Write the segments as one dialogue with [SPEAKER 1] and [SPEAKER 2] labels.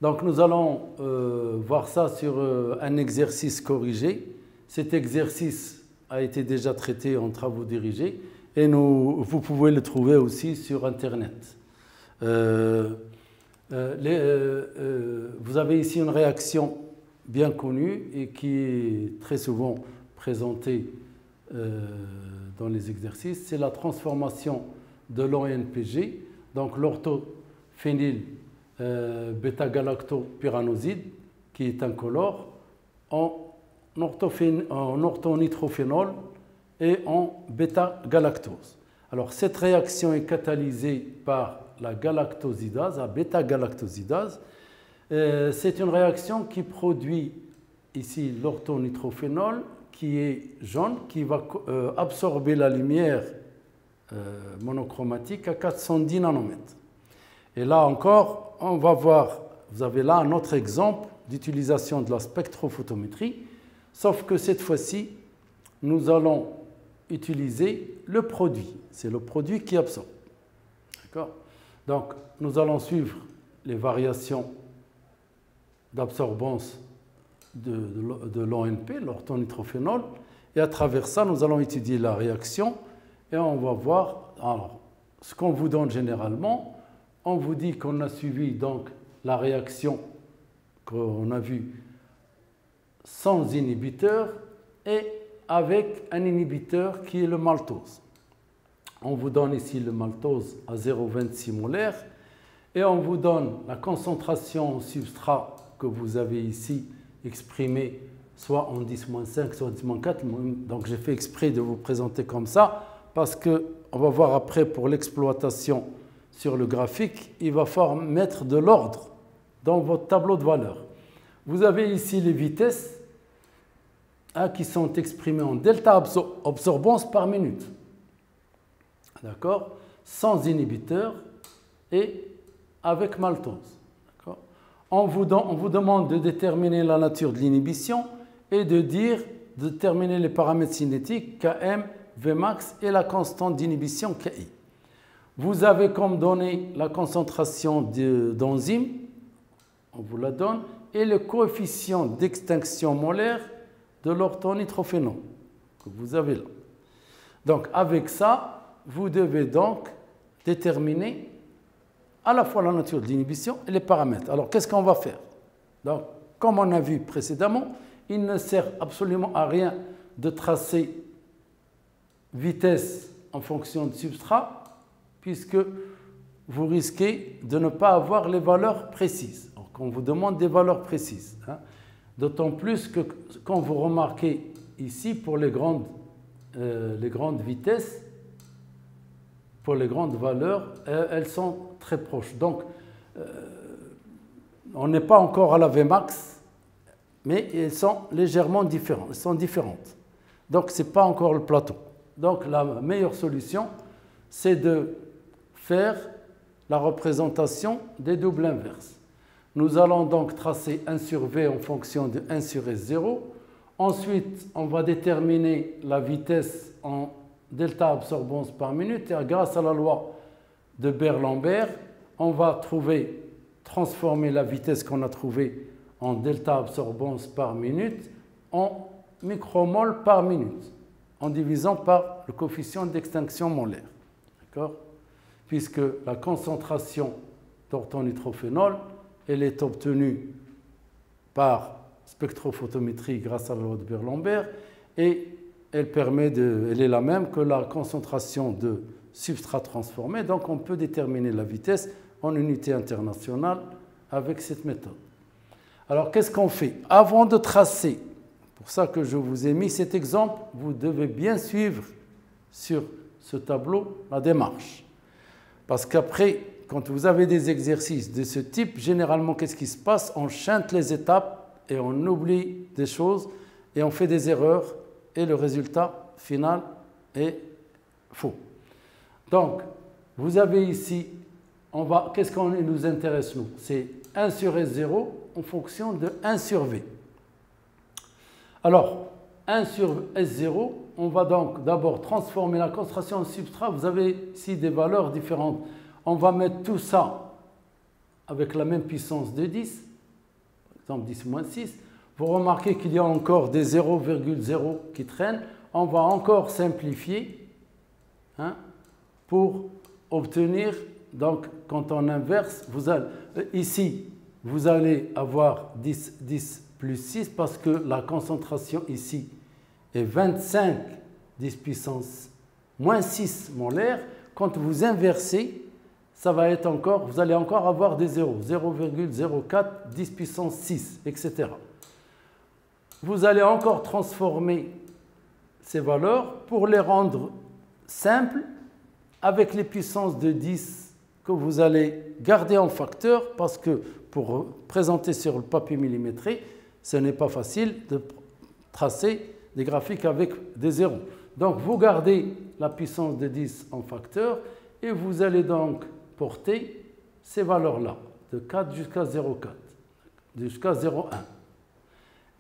[SPEAKER 1] Donc nous allons voir ça sur un exercice corrigé. Cet exercice a été déjà traité en travaux dirigés et vous pouvez le trouver aussi sur Internet. Vous avez ici une réaction bien connue et qui est très souvent présentée dans les exercices. C'est la transformation de l'ONPG, donc l'orthophényl bêta-galactopyranoside, qui est incolore, en orthonitrophénol et en bêta-galactose. Alors, cette réaction est catalysée par la galactosidase, la bêta-galactosidase. C'est une réaction qui produit ici l'orthonitrophénol, qui est jaune, qui va absorber la lumière monochromatique à 410 nanomètres. Et là encore, on va voir, vous avez là un autre exemple d'utilisation de la spectrophotométrie, sauf que cette fois-ci, nous allons utiliser le produit. C'est le produit qui absorbe. D'accord ? Donc, nous allons suivre les variations d'absorbance de l'ONP, l'orthonitrophénol, et à travers ça, nous allons étudier la réaction et on va voir alors, ce qu'on vous donne généralement. On vous dit qu'on a suivi donc la réaction qu'on a vue sans inhibiteur et avec un inhibiteur qui est le maltose. On vous donne ici le maltose à 0,26 molaire et on vous donne la concentration en substrat que vous avez ici exprimée soit en 10-5, soit en 10-4. Donc j'ai fait exprès de vous présenter comme ça parce qu'on va voir après pour l'exploitation sur le graphique, il va falloir mettre de l'ordre dans votre tableau de valeurs. Vous avez ici les vitesses qui sont exprimées en delta absorbance par minute. D'accord ? Sans inhibiteur et avec maltose. On vous demande de déterminer la nature de l'inhibition et de déterminer les paramètres cinétiques Km, Vmax et la constante d'inhibition Ki. Vous avez comme donnée la concentration d'enzymes, on vous la donne, et le coefficient d'extinction molaire de l'orthonitrophénol que vous avez là. Donc avec ça, vous devez donc déterminer à la fois la nature de l'inhibition et les paramètres. Alors qu'est-ce qu'on va faire? Donc, comme on a vu précédemment, il ne sert absolument à rien de tracer vitesse en fonction de substrat, puisque vous risquez de ne pas avoir les valeurs précises. Donc, on vous demande des valeurs précises. D'autant plus que quand vous remarquez ici, pour les grandes vitesses, pour les grandes valeurs, elles sont très proches. Donc, on n'est pas encore à la Vmax, mais elles sont légèrement différentes. Elles sont différentes. Donc, ce n'est pas encore le plateau. Donc, la meilleure solution, c'est de faire la représentation des doubles inverses. Nous allons donc tracer 1 sur V en fonction de 1 sur S0. Ensuite, on va déterminer la vitesse en delta absorbance par minute. Et grâce à la loi de Beer-Lambert, on va transformer la vitesse qu'on a trouvée en delta absorbance par minute en micromol par minute, en divisant par le coefficient d'extinction molaire. D'accord ? Puisque la concentration d'orthonitrophénol, elle est obtenue par spectrophotométrie grâce à la loi de Beer-Lambert et elle est la même que la concentration de substrat transformé. Donc on peut déterminer la vitesse en unité internationale avec cette méthode. Alors qu'est-ce qu'on fait? Avant de tracer, pour ça que je vous ai mis cet exemple, vous devez bien suivre sur ce tableau la démarche. Parce qu'après, quand vous avez des exercices de ce type, généralement, qu'est-ce qui se passe? On chante les étapes et on oublie des choses et on fait des erreurs et le résultat final est faux. Donc, vous avez ici, qu'est-ce qu'on nous intéresse nous? C'est 1 sur S0 en fonction de 1 sur V. Alors, 1 sur S0, on va donc d'abord transformer la concentration en substrat. Vous avez ici des valeurs différentes. On va mettre tout ça avec la même puissance de 10 exemple 10 moins 6, vous remarquez qu'il y a encore des 0,0 qui traînent. On va encore simplifier pour obtenir, donc quand on inverse, ici, vous allez avoir 10 plus 6 parce que la concentration ici est 25 10 puissance moins 6 molaires. Quand vous inversez, ça va être encore, vous allez encore avoir des zéros, 0,04 10 puissance 6, etc. Vous allez encore transformer ces valeurs pour les rendre simples avec les puissances de 10 que vous allez garder en facteur parce que pour présenter sur le papier millimétré, ce n'est pas facile de tracer des graphiques avec des zéros. Donc vous gardez la puissance de 10 en facteur et vous allez donc porter ces valeurs-là, de 4 jusqu'à 0,4, jusqu'à 0,1.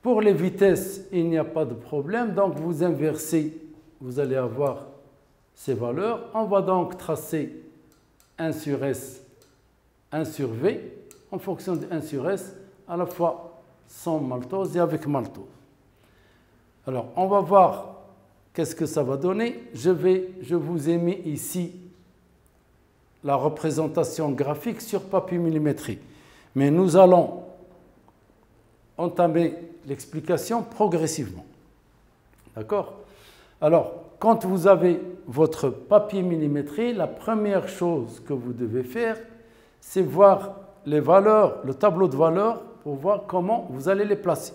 [SPEAKER 1] Pour les vitesses, il n'y a pas de problème, donc vous inversez, vous allez avoir ces valeurs. On va donc tracer 1 sur S, 1 sur V, en fonction de 1 sur S, à la fois sans maltose et avec maltose. Alors, on va voir qu'est-ce que ça va donner. Je vous ai mis ici la représentation graphique sur papier millimétrique. Mais nous allons entamer l'explication progressivement. D'accord? Alors, quand vous avez votre papier millimétré, la première chose que vous devez faire, c'est voir les valeurs, le tableau de valeurs, pour voir comment vous allez les placer.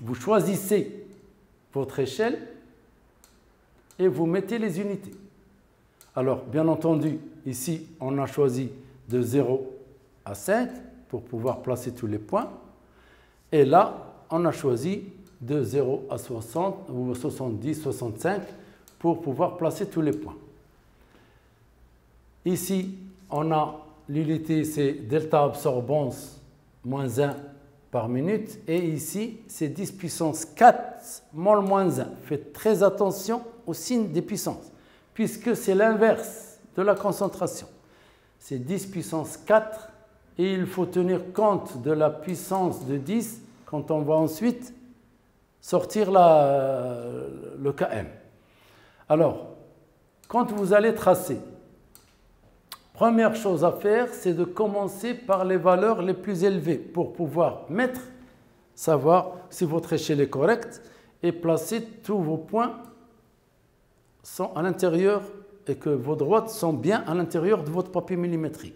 [SPEAKER 1] Vous choisissez votre échelle et vous mettez les unités. Alors, bien entendu, ici, on a choisi de 0 à 5 pour pouvoir placer tous les points. Et là, on a choisi de 0 à 60 ou 70, 65 pour pouvoir placer tous les points. Ici, on a l'unité, c'est delta absorbance moins 1 par minute. Et ici, c'est 10 puissance 4 mol moins 1. Faites très attention au signe des puissances, puisque c'est l'inverse de la concentration. C'est 10 puissance 4 et il faut tenir compte de la puissance de 10 quand on va ensuite sortir le km. Alors, quand vous allez tracer, première chose à faire, c'est de commencer par les valeurs les plus élevées pour pouvoir savoir si votre échelle est correcte et placer tous vos points sont à l'intérieur et que vos droites sont bien à l'intérieur de votre papier millimétrique.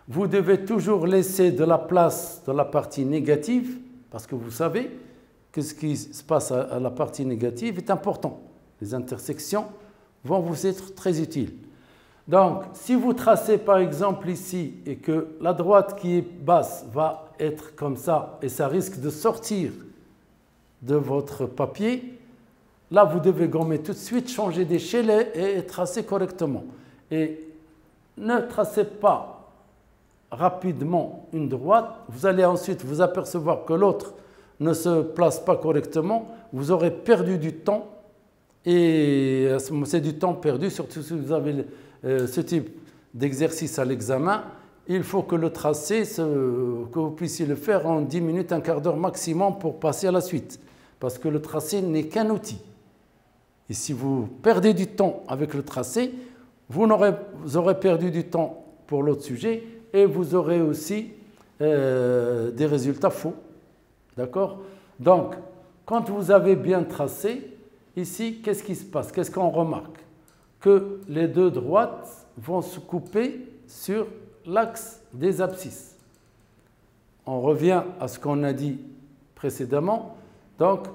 [SPEAKER 1] Vous devez toujours laisser de la place dans la partie négative parce que vous savez que ce qui se passe à la partie négative est important. Les intersections vont vous être très utiles. Donc, si vous tracez par exemple ici et que la droite qui est basse va être comme ça et ça risque de sortir de votre papier, là vous devez gommer tout de suite, changer d'échelle et tracer correctement. Et ne tracez pas rapidement une droite, vous allez ensuite vous apercevoir que l'autre ne se place pas correctement, vous aurez perdu du temps et c'est du temps perdu, surtout si vous avez ce type d'exercice à l'examen. Il faut que le tracé, que vous puissiez le faire en 10 minutes, un quart d'heure maximum pour passer à la suite, parce que le tracé n'est qu'un outil. Et si vous perdez du temps avec le tracé, vous aurez perdu du temps pour l'autre sujet et vous aurez aussi des résultats faux. D'accord? Donc, quand vous avez bien tracé, ici, qu'est-ce qui se passe? Qu'est-ce qu'on remarque? Que les deux droites vont se couper sur l'axe des abscisses. On revient à ce qu'on a dit précédemment. Donc,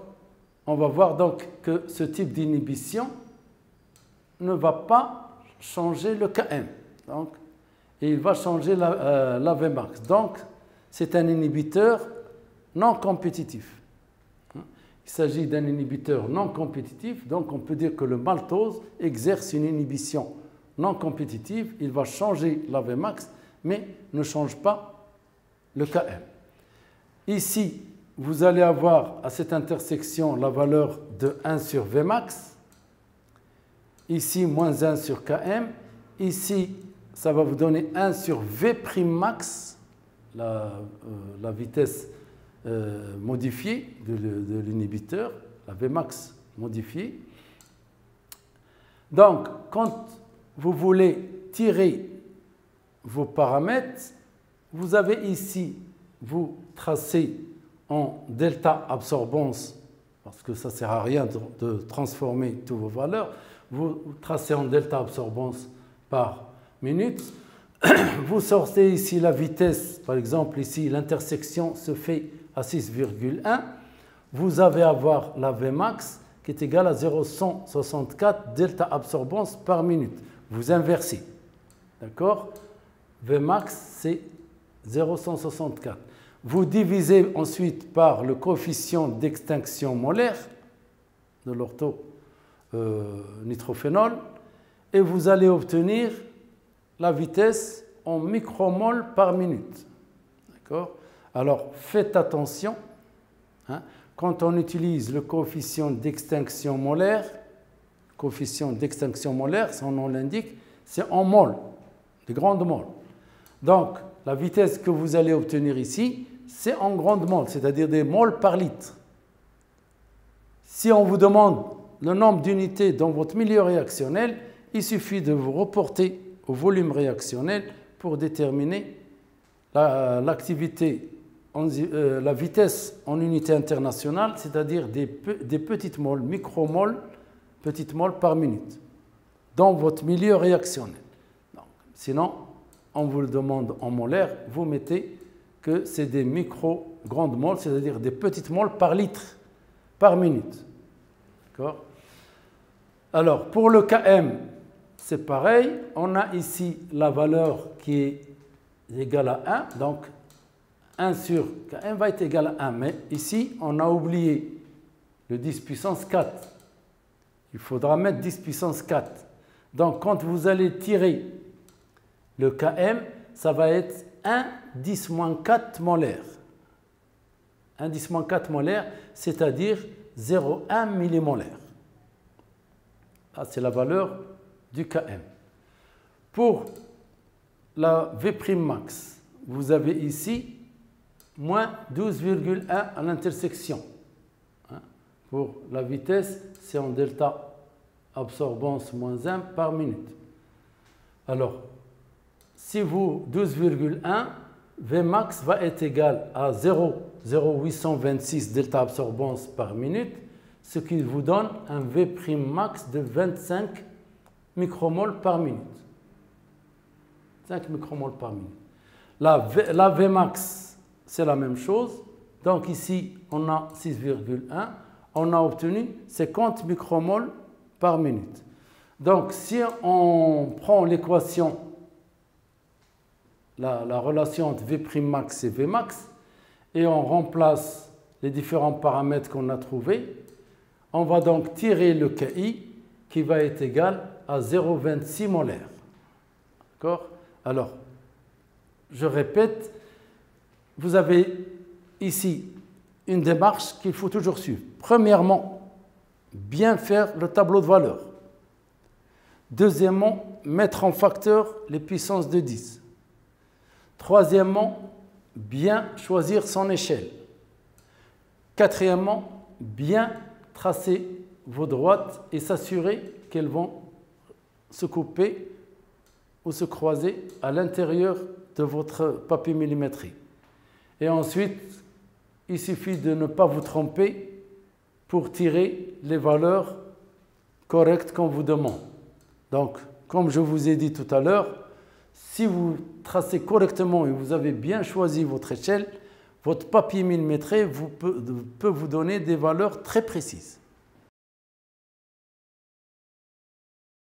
[SPEAKER 1] on va voir donc que ce type d'inhibition ne va pas changer le Km. Donc, et il va changer la Vmax. Donc, c'est un inhibiteur non compétitif. Il s'agit d'un inhibiteur non compétitif, donc on peut dire que le maltose exerce une inhibition non compétitive. Il va changer la Vmax, mais ne change pas le Km. Ici, vous allez avoir à cette intersection la valeur de 1 sur Vmax. Ici, moins 1 sur Km. Ici, ça va vous donner 1 sur V'max, la vitesse modifiée de l'inhibiteur, la Vmax modifiée. Donc, quand vous voulez tirer vos paramètres, vous avez ici, vous tracez en delta absorbance, parce que ça ne sert à rien de transformer toutes vos valeurs, vous tracez en delta absorbance par minute. Vous sortez ici la vitesse, par exemple ici l'intersection se fait à 6,1. Vous allez avoir la Vmax qui est égale à 0,164 delta absorbance par minute. Vous inversez. D'accord? Vmax, c'est 0,164. Vous divisez ensuite par le coefficient d'extinction molaire de l'orthonitrophénol et vous allez obtenir la vitesse en micromol par minute. D'accord? Alors, faites attention. Quand on utilise le coefficient d'extinction molaire, son nom l'indique, c'est en mol, des grandes moles. Donc, la vitesse que vous allez obtenir ici, c'est en grandes moles, c'est-à-dire des moles par litre. Si on vous demande le nombre d'unités dans votre milieu réactionnel, il suffit de vous reporter au volume réactionnel pour déterminer l'activité, la vitesse en unité internationale, c'est-à-dire des petites moles, micromoles, petites moles par minute, dans votre milieu réactionnel. Donc, sinon, on vous le demande en molaire, vous mettez que c'est des grandes moles, c'est-à-dire des petites moles par litre, par minute. D'accord? Alors, pour le Km, c'est pareil. On a ici la valeur qui est égale à 1. Donc, 1 sur Km va être égal à 1. Mais ici, on a oublié le 10 puissance 4. Il faudra mettre 10 puissance 4. Donc, quand vous allez tirer le Km, ça va être 1 10 moins 4 molaire. 1 10 moins 4 molaire, c'est-à-dire 0,1 millimolaire. C'est la valeur du Km. Pour la V'max, vous avez ici moins 12,1 à l'intersection. Pour la vitesse, c'est en delta absorbance moins 1 par minute. Alors, si vous 12,1, Vmax va être égal à 0,0826 delta absorbance par minute, ce qui vous donne un V'max de 25 micromoles par minute. 5 micromoles par minute. La Vmax, c'est la même chose. Donc ici, on a 6,1. On a obtenu 50 micromoles par minute. Donc si on prend l'équation, la relation entre V'max et Vmax, et on remplace les différents paramètres qu'on a trouvés, on va donc tirer le Ki qui va être égal à 0,26 molaire. D'accord? Alors, je répète, vous avez ici une démarche qu'il faut toujours suivre. Premièrement, bien faire le tableau de valeurs. Deuxièmement, mettre en facteur les puissances de 10. Troisièmement, bien choisir son échelle. Quatrièmement, bien tracer vos droites et s'assurer qu'elles vont se couper ou se croiser à l'intérieur de votre papier millimétré. Et ensuite, il suffit de ne pas vous tromper pour tirer les valeurs correctes qu'on vous demande. Donc, comme je vous ai dit tout à l'heure, si vous tracez correctement et vous avez bien choisi votre échelle, votre papier millimétré peut vous donner des valeurs très précises.